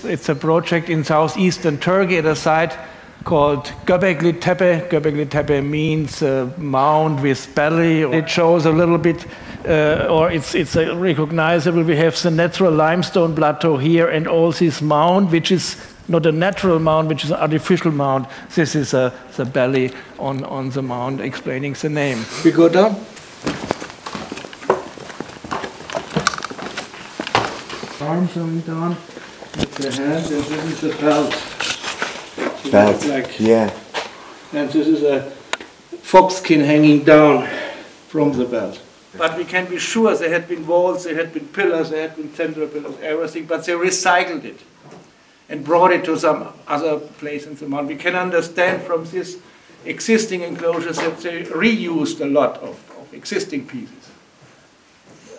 It's a project in southeastern Turkey at a site called Göbekli Tepe. Göbekli Tepe means mound with belly. It shows a little bit, or it's recognizable. We have the natural limestone plateau here and all this mound, which is not a natural mound, which is an artificial mound. This is the belly on the mound, explaining the name. We go down. Arms going down with the hand, and this is the belt. Belt, like, yeah. And this is a fox skin hanging down from the belt. But we can be sure there had been walls, there had been pillars, there had been central pillars, everything, but they recycled it and brought it to some other place in the mountain. We can understand from this existing enclosures that they reused a lot of existing pieces.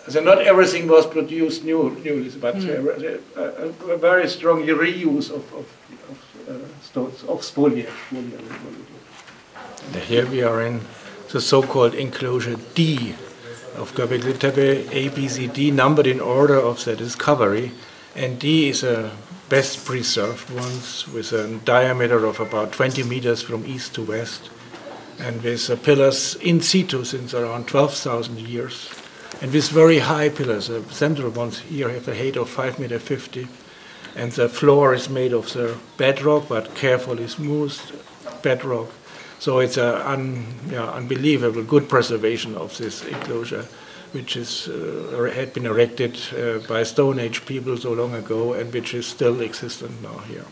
So not everything was produced newly, but a very strong reuse of stones, of spoliage. Here we are in the so-called enclosure D of Göbekli Tepe, A, B, C, D, numbered in order of the discovery, and D is a best preserved ones with a diameter of about 20 meters from east to west, and with pillars in situ since around 12,000 years. And with very high pillars, the central ones here have a height of 5.50 meters, and the floor is made of the bedrock, but carefully smoothed bedrock. So it's an unbelievable good preservation of this enclosure, which had been erected by Stone Age people so long ago, and which is still existent now here.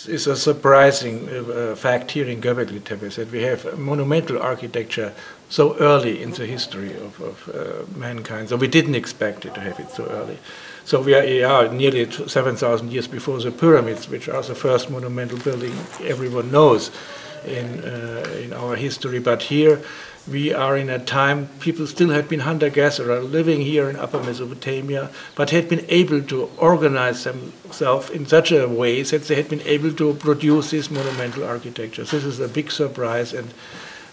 It's a surprising fact here in Göbekli Tepe that we have monumental architecture so early in the history of mankind. So we didn't expect it to have it so early. So we are nearly 7,000 years before the pyramids, which are the first monumental building everyone knows in our history. But here we are in a time people still had been hunter-gatherer living here in Upper Mesopotamia, but had been able to organize themselves in such a way that they had been able to produce this monumental architecture. This is a big surprise, and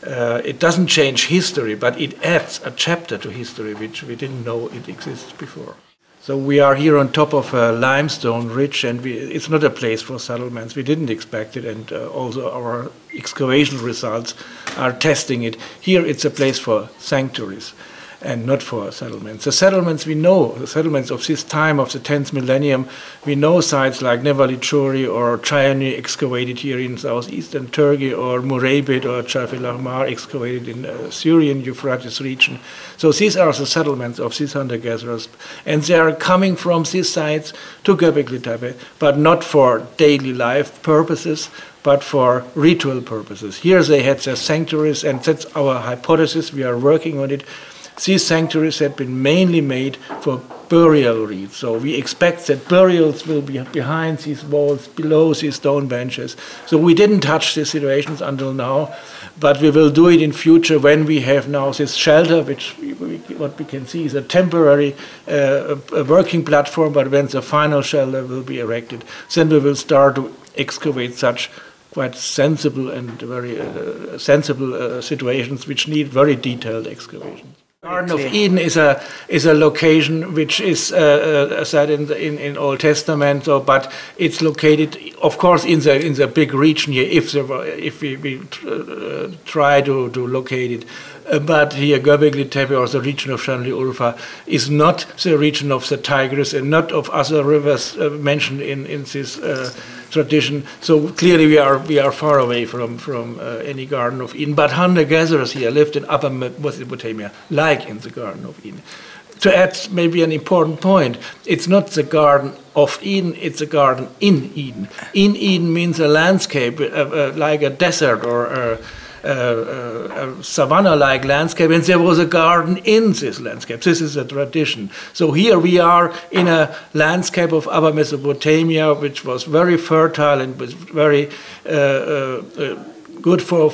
it doesn't change history, but it adds a chapter to history which we didn't know it exists before. So we are here on top of a limestone ridge, and it's not a place for settlements. We didn't expect it, and also our excavation results are testing it. Here it's a place for sanctuaries and not for settlements. The settlements we know, the settlements of this time of the 10th millennium, we know sites like Nevalicuri or Chayani excavated here in southeastern Turkey, or Mureybit or Çarfılarmar excavated in Syrian Euphrates region. So these are the settlements of these hunter-gatherers, and they are coming from these sites to Göbekli Tepe, but not for daily life purposes, but for ritual purposes. Here they had their sanctuaries, and that's our hypothesis. We are working on it. These sanctuaries had been mainly made for burial rites. So we expect that burials will be behind these walls, below these stone benches. So we didn't touch these situations until now, but we will do it in future when we have now this shelter, which what we can see is a temporary working platform, but when the final shelter will be erected, then we will start to excavate such quite sensible and very sensible situations which need very detailed excavations. Garden of Eden is a location which is said in Old Testament, so, but it's located, of course, in the big region here. If we try to locate it, but here Göbekli Tepe, or the region of Şanlıurfa, is not the region of the Tigris and not of other rivers mentioned in this tradition. So clearly we are far away from any Garden of Eden. But hunter-gatherers here lived in Upper Mesopotamia, like in the Garden of Eden. To add maybe an important point, it's not the Garden of Eden, it's a garden in Eden. In Eden means a landscape like a desert or a savanna-like landscape, and there was a garden in this landscape. This is a tradition. So here we are in a landscape of Upper Mesopotamia, which was very fertile and was very good for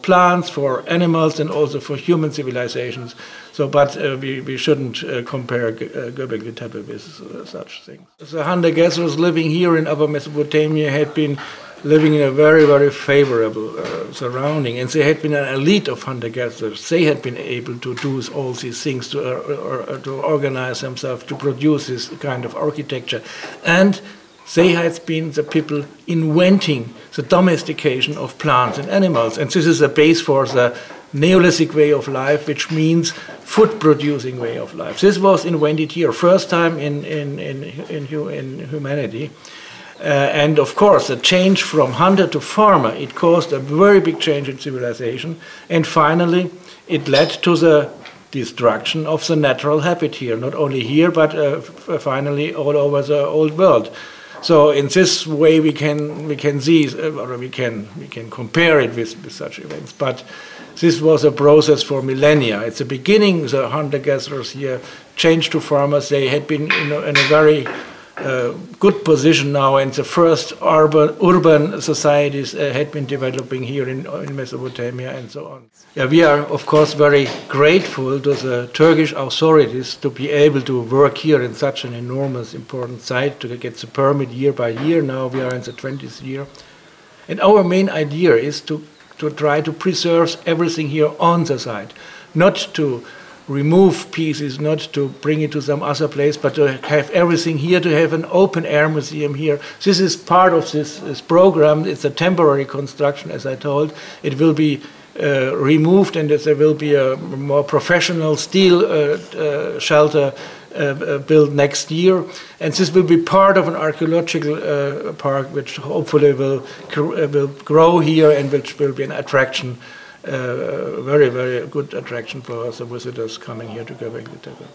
plants, for animals, and also for human civilizations. So, but we shouldn't compare Göbekli Tepe with such things. The hunter-gatherers living here in Upper Mesopotamia had been living in a very, very favorable surrounding. And they had been an elite of hunter-gatherers. They had been able to do all these things, to organize themselves, to produce this kind of architecture. And they had been the people inventing the domestication of plants and animals. And this is the base for the Neolithic way of life, which means food-producing way of life. This was invented here, first time in humanity. And of course, the change from hunter to farmer, it caused a very big change in civilization. And finally, it led to the destruction of the natural habitat here, not only here, but finally all over the old world. So in this way, we can see, or we can compare it with such events. But this was a process for millennia. At the beginning, the hunter-gatherers here changed to farmers. They had been in a very good position now, and the first urban societies had been developing here in Mesopotamia and so on. Yeah, we are, of course, very grateful to the Turkish authorities to be able to work here in such an enormous, important site, to get the permit year by year. Now we are in the 20th year. And our main idea is to try to preserve everything here on the site, not to remove pieces, not to bring it to some other place, but to have everything here, to have an open-air museum here. This is part of this program. It's a temporary construction, as I told. It will be removed, and there will be a more professional steel shelter built next year. And this will be part of an archaeological park, which hopefully will grow here and which will be an attraction, very, very good attraction for the visitors coming here to Göbeklitepe.